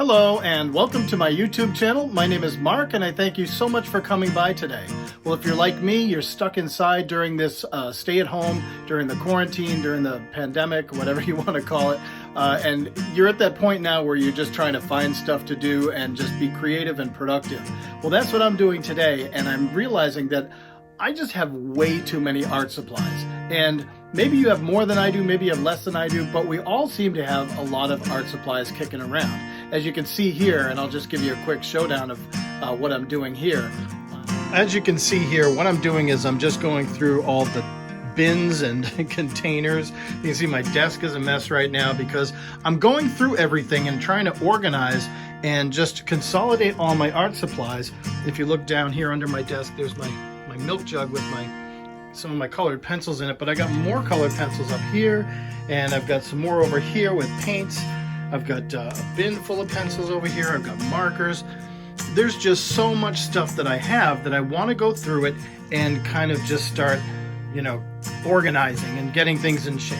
Hello and welcome to my YouTube channel. My name is Mark and I thank you so much for coming by today. Well, if you're like me, you're stuck inside during this stay at home, during the quarantine, during the pandemic, whatever you want to call it. And you're at that point now where you're just trying to find stuff to do and just be creative and productive. Well, that's what I'm doing today, and I'm realizing that I just have way too many art supplies. And maybe you have more than I do, maybe you have less than I do, but we all seem to have a lot of art supplies kicking around. As you can see here, and I'll just give you a quick showdown of what I'm doing here. As you can see here, what I'm doing is I'm just going through all the bins and containers. You can see my desk is a mess right now because I'm going through everything and trying to organize and just consolidate all my art supplies. If you look down here under my desk, there's my milk jug with some of my colored pencils in it, but I got more colored pencils up here, and I've got some more over here with paints. I've got a bin full of pencils over here. I've got markers. There's just so much stuff that I have that I want to go through it and kind of just start, organizing and getting things in shape.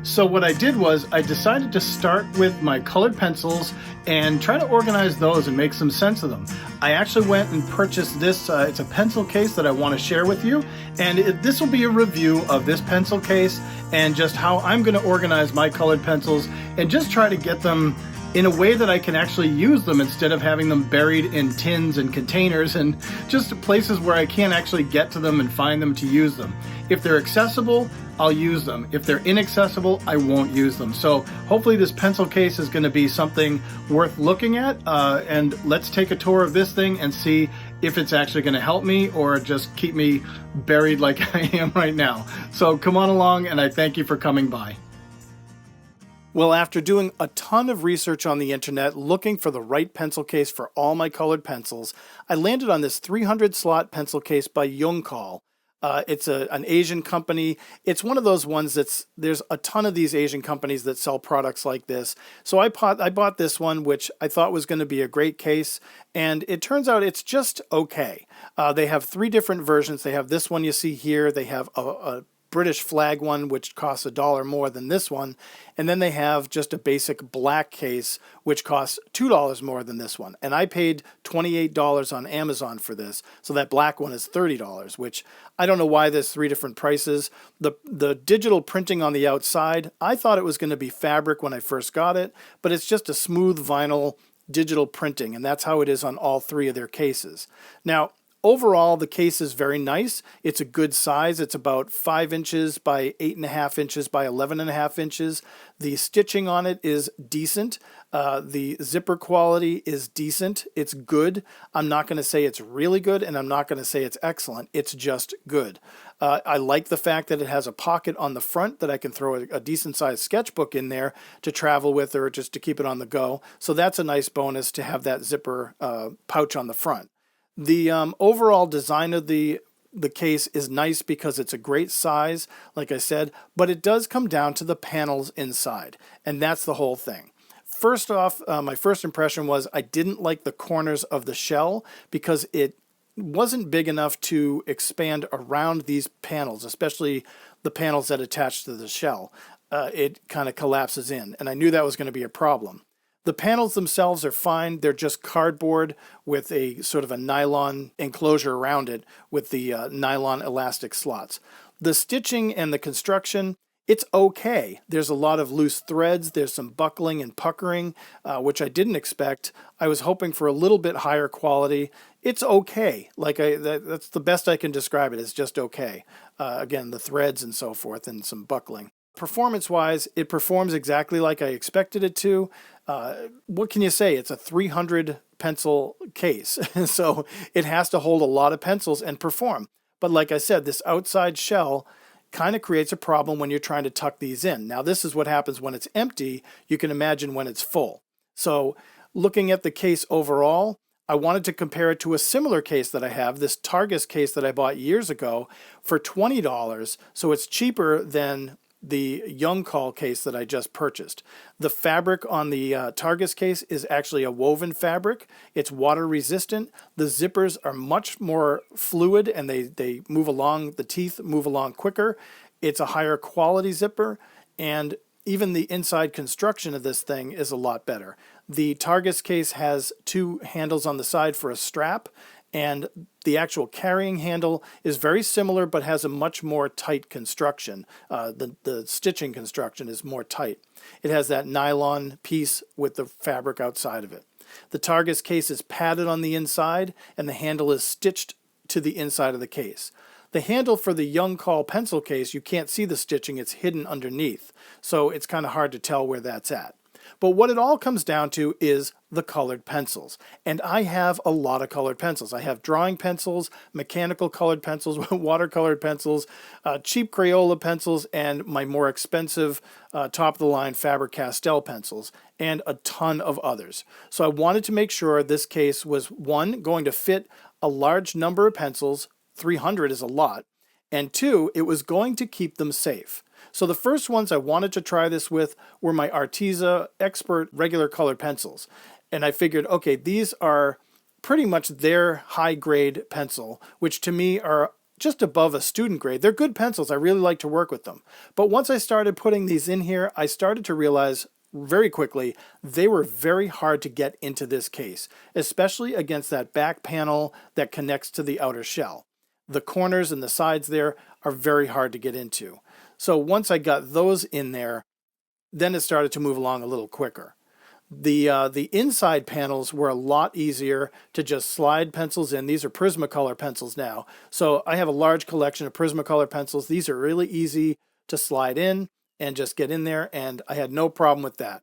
So what I did was I decided to start with my colored pencils and try to organize those and make some sense of them. I actually went and purchased this, it's a pencil case that I want to share with you, and this will be a review of this pencil case and just how I'm going to organize my colored pencils and just try to get them in a way that I can actually use them instead of having them buried in tins and containers and just places where I can't actually get to them and find them to use them. If they're accessible, I'll use them. If they're inaccessible, I won't use them. So hopefully this pencil case is going to be something worth looking at, and let's take a tour of this thing and see if it's actually going to help me or just keep me buried like I am right now. So come on along, and I thank you for coming by. Well, after doing a ton of research on the internet, looking for the right pencil case for all my colored pencils, I landed on this 300 slot pencil case by YOUNGCOL. It's an Asian company. It's one of those ones there's a ton of these Asian companies that sell products like this. So I bought this one, which I thought was going to be a great case, and it turns out it's just okay. They have 3 different versions. They have this one you see here. They have a British flag one, which costs $1 more than this one. And then they have just a basic black case, which costs $2 more than this one. And I paid $28 on Amazon for this. So that black one is $30, which I don't know why there's 3 different prices. The digital printing on the outside, I thought it was going to be fabric when I first got it, but it's just a smooth vinyl digital printing. And that's how it is on all 3 of their cases. Now, overall, the case is very nice. It's a good size. It's about 5 inches by 8.5 inches by 11.5 inches. The stitching on it is decent. The zipper quality is decent. It's good. I'm not going to say it's really good, and I'm not going to say it's excellent. It's just good. I like the fact that it has a pocket on the front that I can throw a decent-sized sketchbook in there to travel with or just to keep it on the go. So that's a nice bonus to have that zipper pouch on the front. The overall design of the case is nice because it's a great size, like I said, but it does come down to the panels inside, and that's the whole thing. First off, my first impression was I didn't like the corners of the shell because it wasn't big enough to expand around these panels, especially the panels that attach to the shell. It kind of collapses in, and I knew that was going to be a problem. The panels themselves are fine. They're just cardboard with a sort of a nylon enclosure around it with the nylon elastic slots. The stitching and the construction, it's okay. There's a lot of loose threads. There's some buckling and puckering, which I didn't expect. I was hoping for a little bit higher quality. It's okay. That's the best I can describe it. It's just okay. Again, the threads and so forth and some buckling. Performance-wise, it performs exactly like I expected it to. What can you say? It's a 300 pencil case, so it has to hold a lot of pencils and perform. But like I said, this outside shell kind of creates a problem when you're trying to tuck these in. Now, this is what happens when it's empty. You can imagine when it's full. So looking at the case overall, I wanted to compare it to a similar case that I have, this Targus case that I bought years ago for $20. So it's cheaper than the YOUNGCOL case that I just purchased. The fabric on the Targus case is actually a woven fabric. It's water resistant. The zippers are much more fluid and they move along, the teeth move along quicker. It's a higher quality zipper, and even the inside construction of this thing is a lot better. The Targus case has two handles on the side for a strap, and the actual carrying handle is very similar but has a much more tight construction. The stitching construction is more tight. It has that nylon piece with the fabric outside of it. The Targus case is padded on the inside, and the handle is stitched to the inside of the case. The handle for the YOUNGCOL pencil case, you can't see the stitching, it's hidden underneath, so it's kind of hard to tell where that's at. But what it all comes down to is the colored pencils. And I have a lot of colored pencils. I have drawing pencils, mechanical colored pencils, watercolored pencils, cheap Crayola pencils, and my more expensive top-of-the-line Faber-Castell pencils, and a ton of others. So I wanted to make sure this case was, one, going to fit a large number of pencils, 300 is a lot, and two, it was going to keep them safe. So the first ones I wanted to try this with were my Artesia Expert regular colored pencils. And I figured, okay, these are pretty much their high grade pencil, which to me are just above a student grade. They're good pencils. I really like to work with them. But once I started putting these in here, I started to realize very quickly they were very hard to get into this case, especially against that back panel that connects to the outer shell. The corners and the sides there are very hard to get into. So once I got those in there, then it started to move along a little quicker. The inside panels were a lot easier to just slide pencils in. These are Prismacolor pencils now. So I have a large collection of Prismacolor pencils. These are really easy to slide in and just get in there, and I had no problem with that.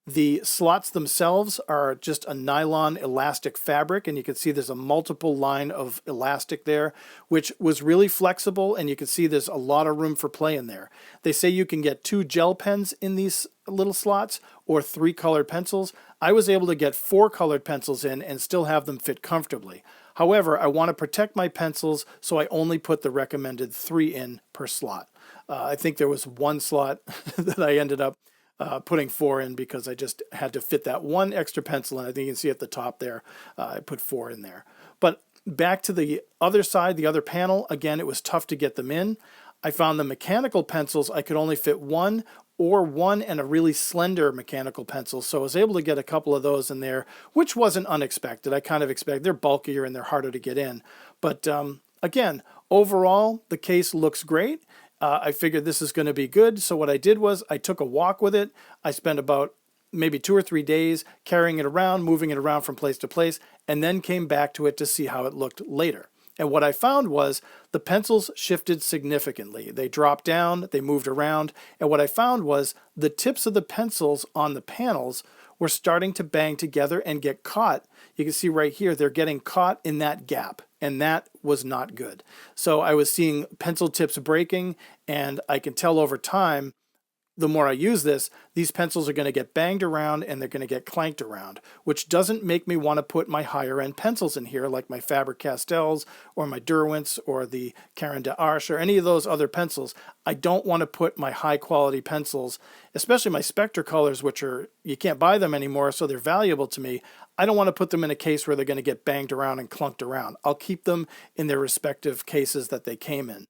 The slots themselves are just a nylon elastic fabric, and you can see there's a multiple line of elastic there, which was really flexible, and you can see there's a lot of room for play in there. They say you can get 2 gel pens in these little slots or 3 colored pencils. I was able to get 4 colored pencils in and still have them fit comfortably. However, I want to protect my pencils, so I only put the recommended 3 in per slot. I think there was one slot that I ended up putting 4 in because I just had to fit that one extra pencil in. I think you can see at the top there, I put 4 in there. But back to the other side, the other panel, again, it was tough to get them in. I found the mechanical pencils, I could only fit 1 and a really slender mechanical pencil. So I was able to get a couple of those in there, which wasn't unexpected. I kind of expected, they're bulkier and they're harder to get in. But again, overall, the case looks great. I figured this is going to be good, so what I did was I took a walk with it. I spent about maybe 2 or 3 days carrying it around, moving it around from place to place, and then came back to it to see how it looked later. And what I found was the pencils shifted significantly. They dropped down, they moved around, and what I found was the tips of the pencils on the panels were starting to bang together and get caught. You can see right here, they're getting caught in that gap, and that was not good. So I was seeing pencil tips breaking, and I can tell over time, the more I use this, these pencils are going to get banged around and they're going to get clanked around, which doesn't make me want to put my higher end pencils in here like my Faber-Castells or my Derwents or the Caran d'Ache or any of those other pencils. I don't want to put my high quality pencils, especially my Spectracolors, which are, you can't buy them anymore, so they're valuable to me. I don't want to put them in a case where they're going to get banged around and clunked around. I'll keep them in their respective cases that they came in.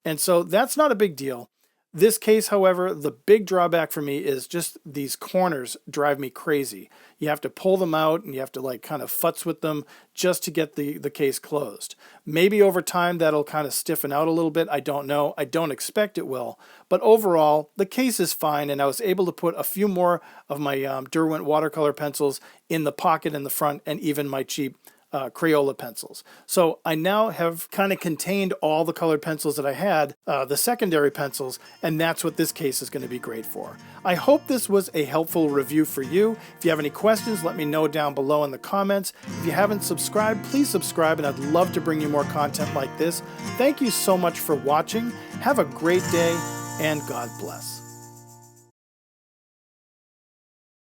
And so that's not a big deal. This case, however, the big drawback for me is just these corners drive me crazy. You have to pull them out and you have to like kind of futz with them just to get the case closed. Maybe over time that'll kind of stiffen out a little bit. I don't know. I don't expect it will. But overall, the case is fine, and I was able to put a few more of my Derwent watercolor pencils in the pocket in the front, and even my cheap Crayola pencils. So I now have kind of contained all the colored pencils that I had, the secondary pencils, and that's what this case is going to be great for. I hope this was a helpful review for you. If you have any questions, let me know down below in the comments. If you haven't subscribed, please subscribe, and I'd love to bring you more content like this. Thank you so much for watching. Have a great day, and God bless.